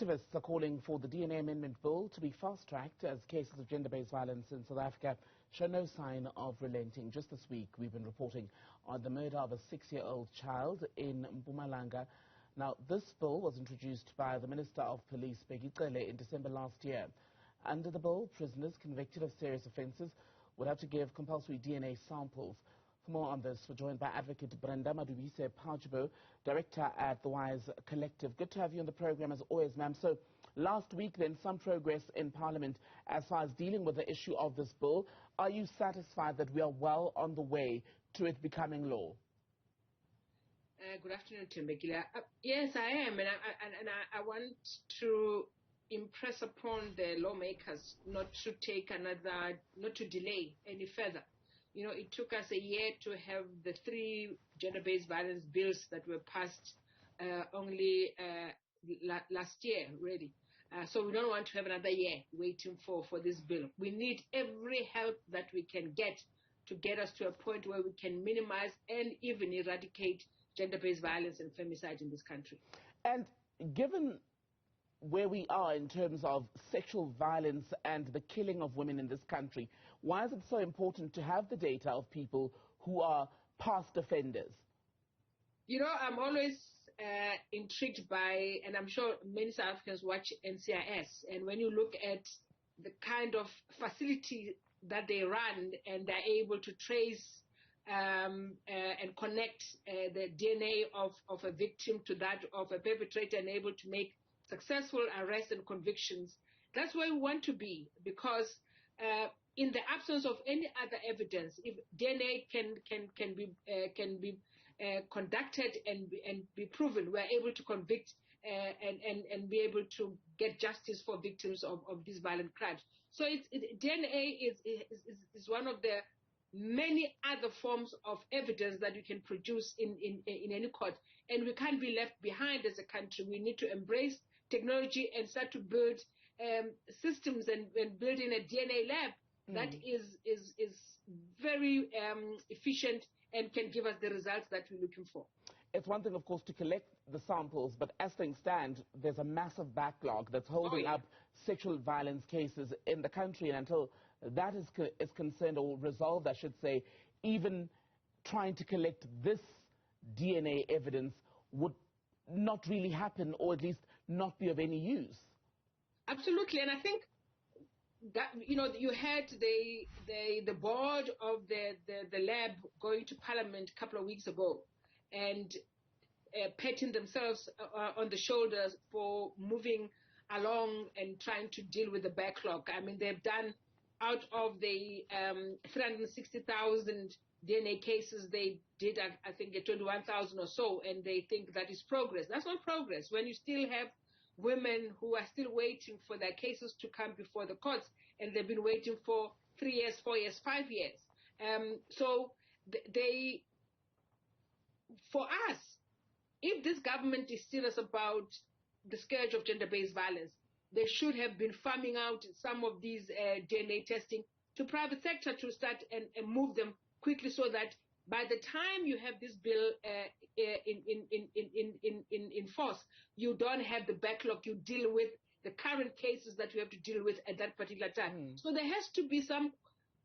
Activists are calling for the DNA Amendment Bill to be fast-tracked as cases of gender-based violence in South Africa show no sign of relenting. Just this week, we've been reporting on the murder of a 6-year-old child in Mpumalanga. Now, this bill was introduced by the Minister of Police, Bheki, Cele, in December last year. Under the bill, prisoners convicted of serious offences would have to give compulsory DNA samples. For more on this, we're joined by Advocate Brenda Madumise-Pajibom, Director at the WISE Collective. Good to have you on the programme as always, ma'am. So, last week then, some progress in Parliament as far as dealing with the issue of this bill. Are you satisfied that we are well on the way to it becoming law? Good afternoon, Bheki. Yes, I am, and I want to impress upon the lawmakers not to delay any further. You know, it took us a year to have the 3 gender-based violence bills that were passed only last year, really. So we don't want to have another year waiting for this bill. We need every help that we can get to get us to a point where we can minimize and even eradicate gender-based violence and femicide in this country. And given where we are in terms of sexual violence and the killing of women in this country, why is it so important to have the data of people who are past offenders? You know, I'm always intrigued by, and I'm sure many South Africans watch NCIS, and when you look at the kind of facility that they run and they're able to trace and connect the DNA of a victim to that of a perpetrator and able to make successful arrests and convictions, that's where we want to be, because in the absence of any other evidence, if DNA can be conducted and be proven, we're able to convict and be able to get justice for victims of these violent crimes. So DNA is one of the many other forms of evidence that you can produce in any court, and we can't be left behind as a country. We need to embrace technology and start to build systems and building a DNA lab that is very efficient and can give us the results that we're looking for. It's one thing, of course, to collect the samples, but as things stand, there's a massive backlog that's holding up sexual violence cases in the country, and until that is concerned or resolved, I should say, even trying to collect this DNA evidence would not really happen, or at least not be of any use. Absolutely, and I think that, you know, you had the board of the lab going to Parliament a couple of weeks ago and patting themselves on the shoulders for moving along and trying to deal with the backlog. I mean, they've done, out of the 360,000 DNA cases, they did, I think, 21,000 or so, and they think that is progress. That's not progress. When you still have women who are still waiting for their cases to come before the courts, and they've been waiting for 3 years, 4 years, 5 years. So for us, if this government is serious about the scourge of gender-based violence, they should have been farming out some of these DNA testing to private sector to start and move them quickly, so that by the time you have this bill in force, you don't have the backlog. You deal with the current cases that you have to deal with at that particular time. So there has to be some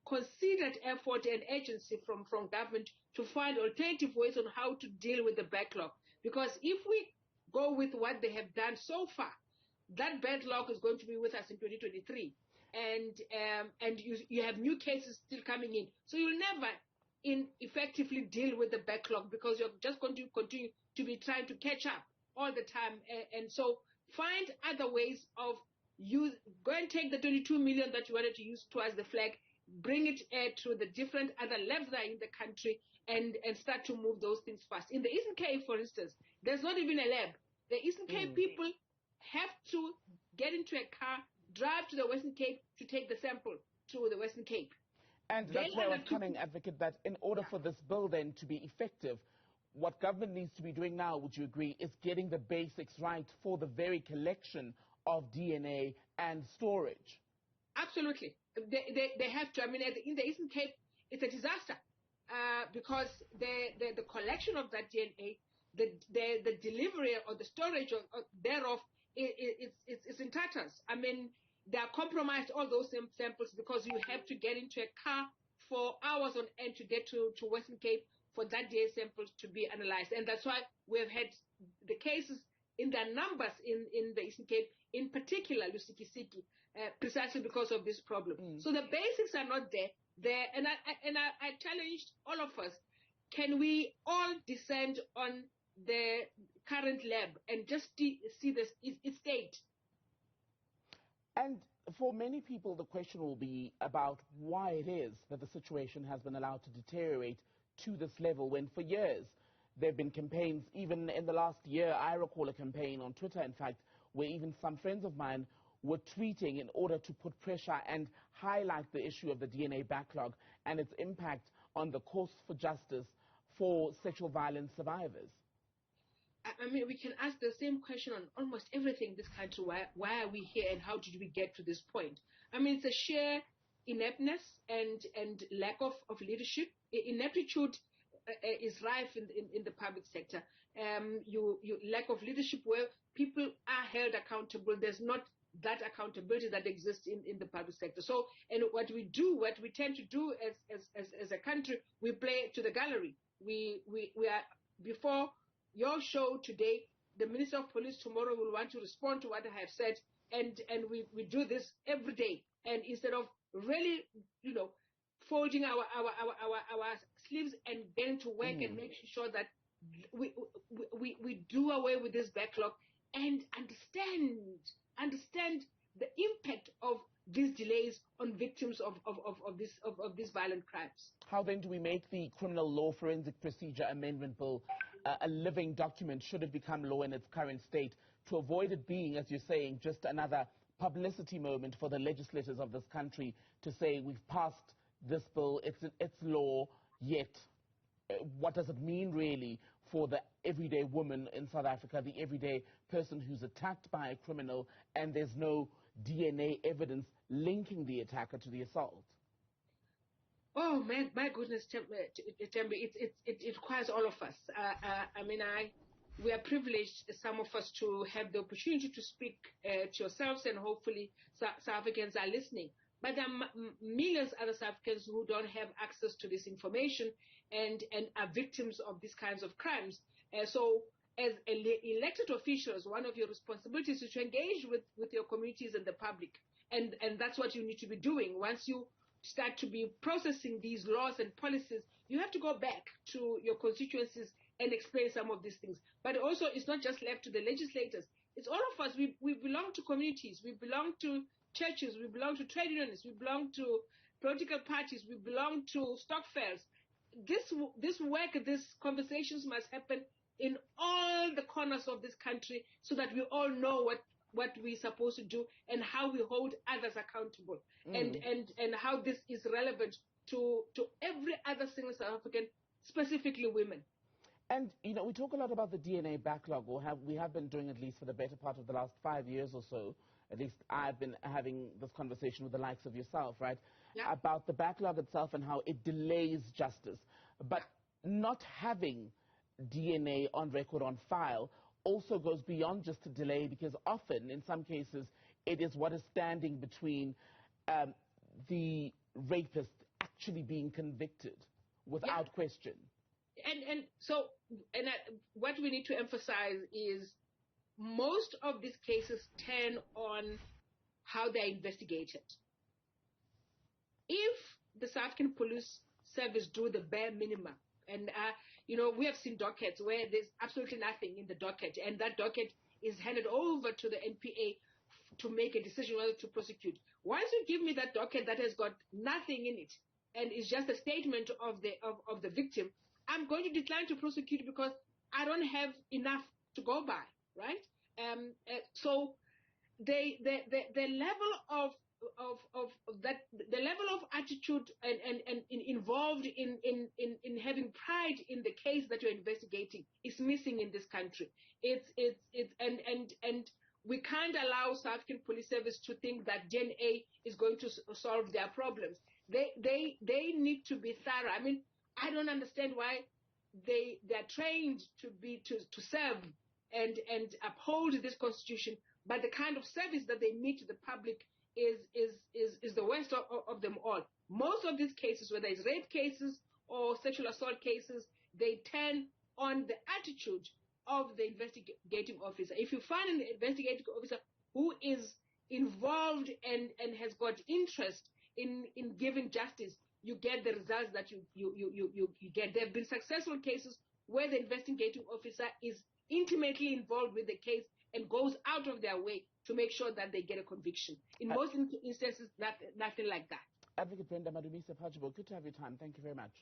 considered effort and agency from government to find alternative ways on how to deal with the backlog. Because if we go with what they have done so far, that backlog is going to be with us in 2023. And you have new cases still coming in. So you'll never effectively deal with the backlog, because you're just going to continue to be trying to catch up all the time. And so find other ways of go and take the 22 million that you wanted to use towards the flag, bring it to the different other labs that are in the country, and start to move those things fast. In the Eastern Cape, for instance, there's not even a lab. The Eastern Cape people have to get into a car, drive to the Western Cape to take the sample to the Western Cape. And that's where I was coming, Advocate, that in order for this bill then to be effective, what government needs to be doing now, would you agree, is getting the basics right for the very collection of DNA and storage? Absolutely. They have to. I mean, in the Eastern Cape, it's a disaster because the collection of that DNA, the delivery or the storage thereof it's in tatters. I mean, they are compromised, all those samples, because you have to get into a car for hours on end to get to Western Cape for that DNA samples to be analyzed. And that's why we've had the cases in their numbers in the Eastern Cape, in particular Lusikisiki, precisely because of this problem. So the basics are not there. And I challenged all of us, can we all descend on the current lab and just see its state? And for many people, the question will be about why it is that the situation has been allowed to deteriorate to this level, when for years there have been campaigns. Even in the last year, I recall a campaign on Twitter, in fact, where even some friends of mine were tweeting in order to put pressure and highlight the issue of the DNA backlog and its impact on the course for justice for sexual violence survivors. I mean, we can ask the same question on almost everything in this country. Why are we here, and how did we get to this point? I mean, it's a sheer ineptness and lack of leadership. Ineptitude is rife in the public sector. You lack of leadership where people are held accountable. There's not that accountability that exists in the public sector. So, and what we tend to do as a country, we play to the gallery. We are, before your show today, the Minister of Police tomorrow will want to respond to what I have said, and we do this every day. And instead of really, folding our sleeves and getting to work and making sure that we do away with this backlog and understand the impact of these delays on victims of these violent crimes. How then do we make the Criminal Law Forensic Procedure Amendment Bill a living document, should it become law in its current state, to avoid it being, as you're saying, just another publicity moment for the legislators of this country to say, we've passed this bill, it's law, yet what does it mean really for the everyday woman in South Africa, the everyday person who's attacked by a criminal, and there's no DNA evidence linking the attacker to the assault? Oh, man, my goodness, Tembe, it requires all of us. I mean, we are privileged, some of us, to have the opportunity to speak to yourselves, and hopefully South Africans are listening. But there are millions of other South Africans who don't have access to this information and are victims of these kinds of crimes. So as elected officials, one of your responsibilities is to engage with your communities and the public. And that's what you need to be doing. Once you start to be processing these laws and policies, you have to go back to your constituencies and explain some of these things. But also, it's not just left to the legislators. It's all of us. We belong to communities. We belong to churches. We belong to trade unions. We belong to political parties. We belong to stock fairs. This work, these conversations must happen in all the corners of this country, so that we all know what we're supposed to do and how we hold others accountable, and how this is relevant to every other single South African, specifically women. And, we talk a lot about the DNA backlog, or we have been doing, at least for the better part of the last 5 years or so. At least I've been having this conversation with the likes of yourself, right? Yeah. About the backlog itself and how it delays justice. But not having DNA on record, on file, also goes beyond just a delay, because often, in some cases, it is what is standing between the rapist actually being convicted without question. So what we need to emphasize is most of these cases turn on how they're investigated. If the South African Police Service do the bare minimum, and we have seen dockets where there's absolutely nothing in the docket, and that docket is handed over to the NPA to make a decision whether to prosecute. Once you give me that docket that has got nothing in it and is just a statement of the victim, I'm going to decline to prosecute because I don't have enough to go by, right? So the level of that, the level of attitude and involved in having pride in the case that you're investigating is missing in this country. And we can't allow South African Police Service to think that DNA is going to solve their problems. They need to be thorough. I mean, I don't understand why they're trained to serve and uphold this constitution, but the kind of service that they meet to the public is the worst of them all. Most of these cases, whether it's rape cases or sexual assault cases, they turn on the attitude of the investigating officer. If you find an investigating officer who is involved and has got interest in giving justice, you get the results that you get. There have been successful cases where the investigating officer is intimately involved with the case and goes out of their way to make sure that they get a conviction. In most instances, nothing like that. Advocate Brenda Madumise-Pajibom, good to have your time. Thank you very much.